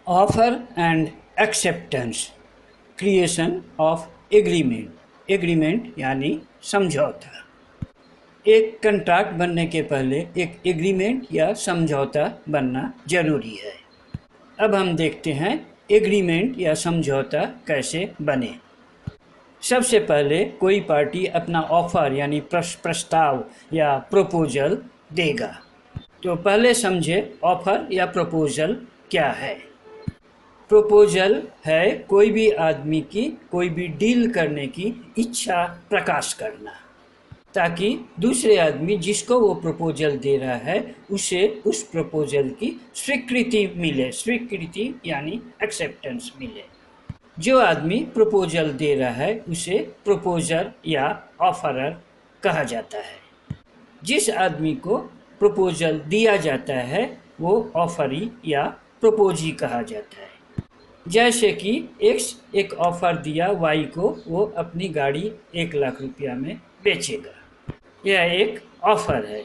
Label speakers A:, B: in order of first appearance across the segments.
A: Offer and acceptance, creation of agreement. Agreement यानी समझौता। एक कंट्रैक्ट बनने के पहले एक एग्रीमेंट या समझौता बनना जरूरी है। अब हम देखते हैं एग्रीमेंट या समझौता कैसे बने। सबसे पहले कोई पार्टी अपना ऑफर यानी प्रस्ताव या प्रपोजल देगा। तो पहले समझे ऑफर या प्रपोजल क्या है। प्रपोजल है कोई भी आदमी की कोई भी डील करने की इच्छा प्रकाश करना, ताकि दूसरे आदमी जिसको वो प्रपोजल दे रहा है उसे उस प्रपोजल की स्वीकृति मिले। स्वीकृति यानी एक्सेप्टेंस मिले। जो आदमी प्रपोजल दे रहा है उसे प्रपोजर या ऑफरर कहा जाता है। जिस आदमी को प्रपोजल दिया जाता है वो ऑफरी या प्रपोजी कहा जाता है। जैसे कि एक्स एक ऑफर दिया वाई को, वो अपनी गाड़ी 1 लाख रुपया में बेचेगा। यह एक ऑफर है।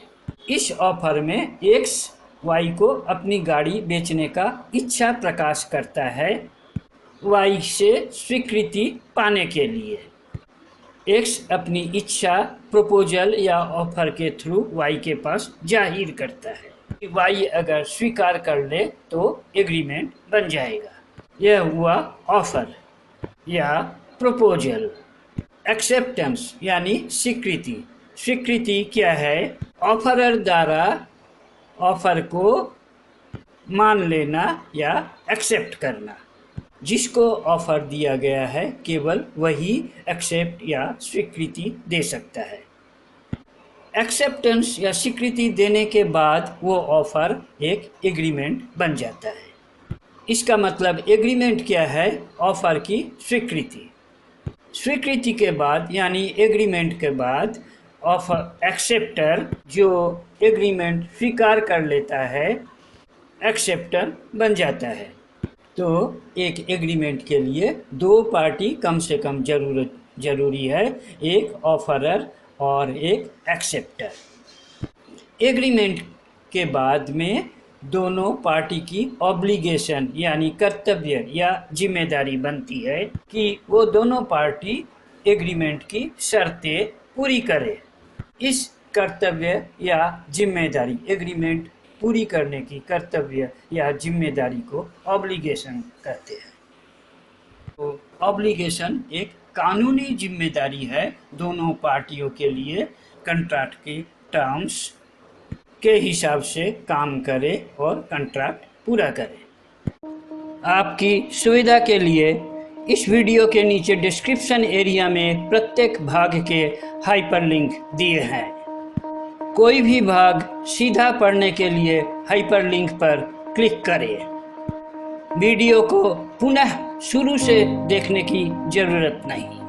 A: इस ऑफर में एक्स वाई को अपनी गाड़ी बेचने का इच्छा प्रकाश करता है वाई से स्वीकृति पाने के लिए। एक्स अपनी इच्छा प्रपोजल या ऑफर के थ्रू वाई के पास जाहिर करता है। वाई अगर स्वीकार कर ले तो एग्रीमेंट बन जाएगा। यह हुआ ऑफर या प्रपोजल। एक्सेप्टेंस यानी स्वीकृति। स्वीकृति क्या है? ऑफरर द्वारा ऑफर को मान लेना या एक्सेप्ट करना। जिसको ऑफर दिया गया है केवल वही एक्सेप्ट या स्वीकृति दे सकता है। एक्सेप्टेंस या स्वीकृति देने के बाद वो ऑफर एक एग्रीमेंट बन जाता है। इसका मतलब एग्रीमेंट क्या है? ऑफर की स्वीकृति। स्वीकृति के बाद यानी एग्रीमेंट के बाद ऑफर एक्सेप्टर जो एग्रीमेंट स्वीकार कर लेता है एक्सेप्टर बन जाता है। तो एक एग्रीमेंट के लिए 2 पार्टी कम से कम जरूरी है, एक ऑफरर और एक एक्सेप्टर। एग्रीमेंट के बाद में दोनों पार्टी की ऑब्लिगेशन यानी कर्तव्य या जिम्मेदारी बनती है कि वो दोनों पार्टी एग्रीमेंट की शर्तें पूरी करे। इस कर्तव्य या जिम्मेदारी, एग्रीमेंट पूरी करने की कर्तव्य या जिम्मेदारी को ऑब्लिगेशन कहते हैं। तो ऑब्लिगेशन एक कानूनी जिम्मेदारी है दोनों पार्टियों के लिए कॉन्ट्रैक्ट के टर्म्स के हिसाब से काम करे और कॉन्ट्रैक्ट पूरा करे। आपकी सुविधा के लिए इस वीडियो के नीचे डिस्क्रिप्शन एरिया में प्रत्येक भाग के हाइपरलिंक दिए हैं। कोई भी भाग सीधा पढ़ने के लिए हाइपरलिंक पर क्लिक करें। वीडियो को पुनः शुरू से देखने की जरूरत नहीं।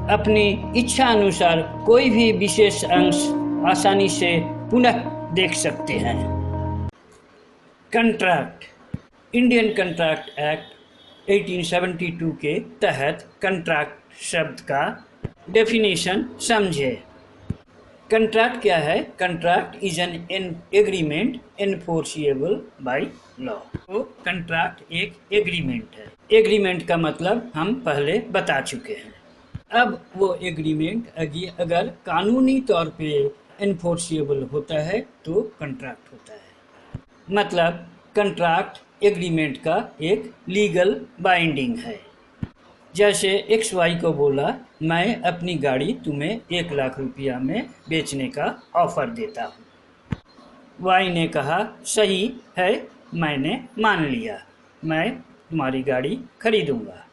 A: अपनी इच्छा अनुसार कोई भी विशेष अंश आसानी से पुनः देख सकते हैं। कॉन्ट्रैक्ट। इंडियन कॉन्ट्रैक्ट एक्ट 1872 के तहत कॉन्ट्रैक्ट शब्द का डेफिनेशन समझे। कॉन्ट्रैक्ट क्या है? Contract is an agreement enforceable by law. तो कॉन्ट्रैक्ट एक एग्रीमेंट है। एग्रीमेंट का मतलब हम पहले बता चुके हैं। अब वो एग्रीमेंट अगर कानूनी तौर पे एनफोर्सिएबल होता है तो कॉन्ट्रैक्ट होता है। मतलब कॉन्ट्रैक्ट एग्रीमेंट का एक लीगल बाइंडिंग है। जैसे एक्स वाई को बोला मैं अपनी गाड़ी तुम्हें 1 लाख रुपया में बेचने का ऑफर देता हूँ। वाई ने कहा सही है, मैंने मान लिया, मैं तुम्हारी गाड़ी खरीदूंगा।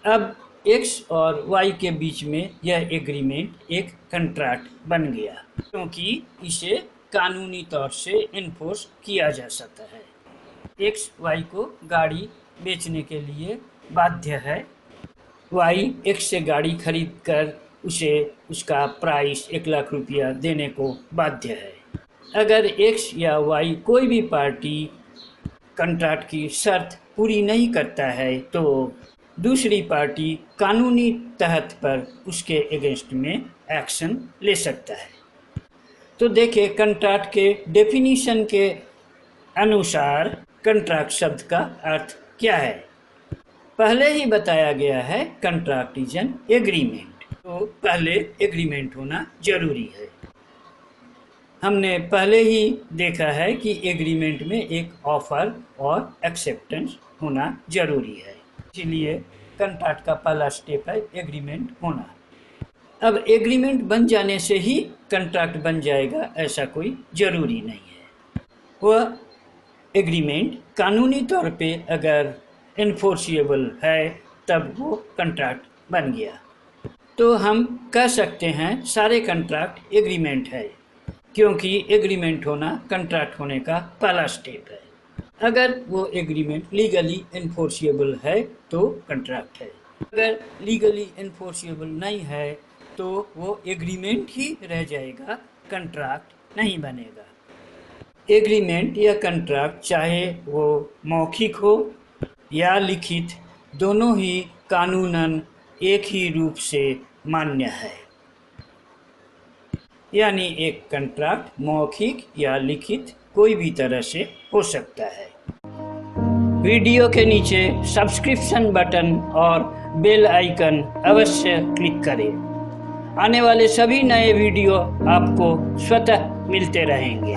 A: अब एक्स और वाई के बीच में यह एग्रीमेंट एक कॉन्ट्रैक्ट बन गया, क्योंकि इसे कानूनी तौर से इन्फोर्स किया जा सकता है। एक्स वाई को गाड़ी बेचने के लिए बाध्य है। वाई एक्स से गाड़ी खरीद कर उसे उसका प्राइस 1 लाख रुपया देने को बाध्य है। अगर एक्स या वाई कोई भी पार्टी कॉन्ट्रैक्ट की शर्त पूरी नहीं करता है तो दूसरी पार्टी कानूनी तहत पर उसके अगेंस्ट में एक्शन ले सकता है। तो देखिए कॉन्ट्रैक्ट के डेफिनीशन के अनुसार कंट्रैक्ट शब्द का अर्थ क्या है? पहले ही बताया गया है, कंट्रैक्ट इज एन एग्रीमेंट। तो पहले एग्रीमेंट होना जरूरी है। हमने पहले ही देखा है कि एग्रीमेंट में एक ऑफर और एक्सेप्टेंस होना जरूरी है, इसलिए कंट्रैक्ट का पहला स्टेप है एग्रीमेंट होना। अब एग्रीमेंट बन जाने से ही कंट्रैक्ट बन जाएगा ऐसा कोई ज़रूरी नहीं है। वह एग्रीमेंट कानूनी तौर पे अगर इन्फोर्सिएबल है तब वो कंट्रैक्ट बन गया। तो हम कह सकते हैं सारे कंट्रैक्ट एग्रीमेंट है, क्योंकि एग्रीमेंट होना कंट्रैक्ट होने का पहला स्टेप है। अगर वो एग्रीमेंट लीगली इन्फोर्सिएबल है तो कंट्रैक्ट है, अगर लीगली इन्फोर्सिएबल नहीं है तो वो एग्रीमेंट ही रह जाएगा, कंट्रैक्ट नहीं बनेगा। एग्रीमेंट या कंट्रैक्ट चाहे वो मौखिक हो या लिखित, दोनों ही कानूनन एक ही रूप से मान्य है। यानी एक कंट्रैक्ट मौखिक या लिखित कोई भी तरह से हो सकता है। वीडियो के नीचे सब्सक्रिप्शन बटन और बेल आइकन अवश्य क्लिक करें। आने वाले सभी नए वीडियो आपको स्वतः मिलते रहेंगे।